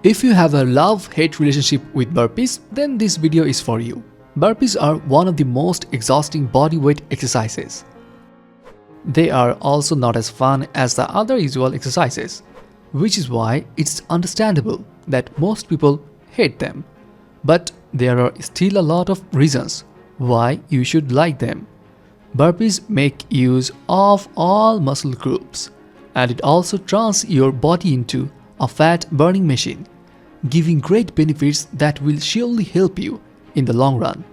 If you have a love-hate relationship with burpees, then this video is for you. Burpees are one of the most exhausting bodyweight exercises. They are also not as fun as the other usual exercises, which is why it's understandable that most people hate them. But there are still a lot of reasons why you should like them. Burpees make use of all muscle groups, and it also turns your body into a fat-burning machine, giving great benefits that will surely help you in the long run.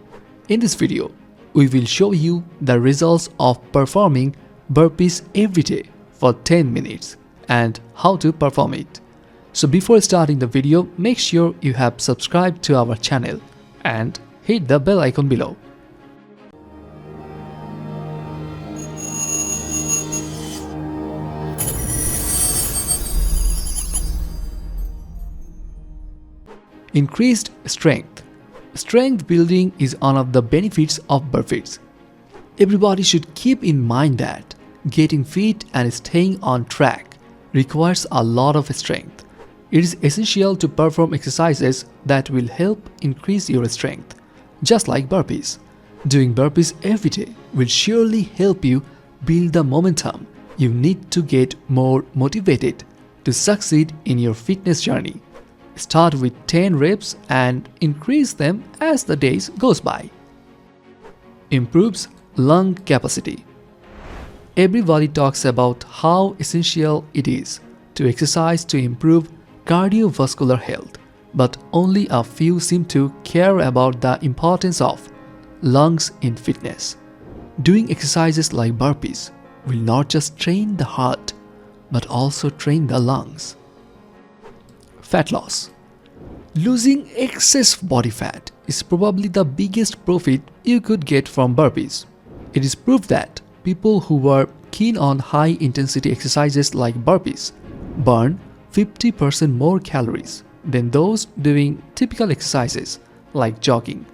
In this video, we will show you the results of performing burpees every day for 10 minutes and how to perform it. So before starting the video, make sure you have subscribed to our channel and hit the bell icon below. Increased strength. Strength building is one of the benefits of burpees. Everybody should keep in mind that getting fit and staying on track requires a lot of strength. It is essential to perform exercises that will help increase your strength. Just like burpees, doing burpees every day will surely help you build the momentum you need to get more motivated to succeed in your fitness journey. Start with 10 reps and increase them as the days goes by. Improves lung capacity. Everybody talks about how essential it is to exercise to improve cardiovascular health, but only a few seem to care about the importance of lungs in fitness. Doing exercises like burpees will not just train the heart, but also train the lungs. Fat loss. Losing excess body fat is probably the biggest profit you could get from burpees. It is proof that people who are keen on high-intensity exercises like burpees burn 50% more calories than those doing typical exercises like jogging.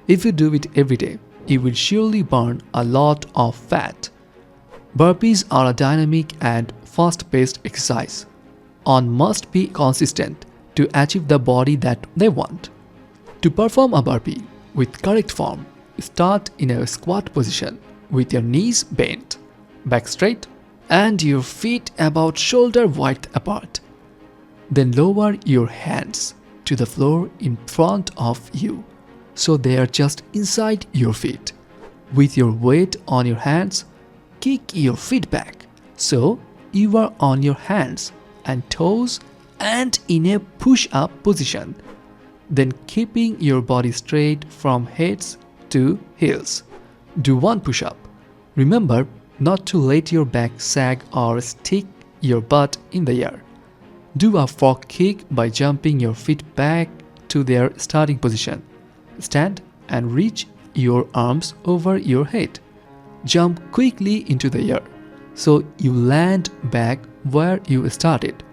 If you do it every day, you will surely burn a lot of fat. Burpees are a dynamic and fast-paced exercise. One must be consistent to achieve the body that they want. To perform a burpee with correct form, start in a squat position with your knees bent, back straight, and your feet about shoulder width apart. Then lower your hands to the floor in front of you, so they are just inside your feet. With your weight on your hands, kick your feet back, so you are on your hands and toes and in a push-up position, then keeping your body straight from heads to heels. Do one push-up. Remember not to let your back sag or stick your butt in the air. Do a frog kick by jumping your feet back to their starting position. Stand and reach your arms over your head. Jump quickly into the air, so you land back where you started.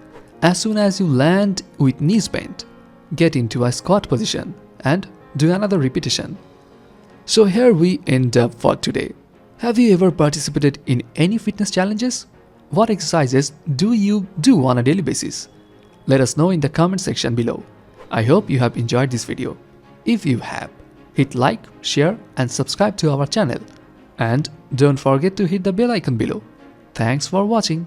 As soon as you land with knees bent, get into a squat position and do another repetition. So here we end up for today. Have you ever participated in any fitness challenges? What exercises do you do on a daily basis? Let us know in the comment section below. I hope you have enjoyed this video. If you have, hit like, share and subscribe to our channel. And don't forget to hit the bell icon below. Thanks for watching.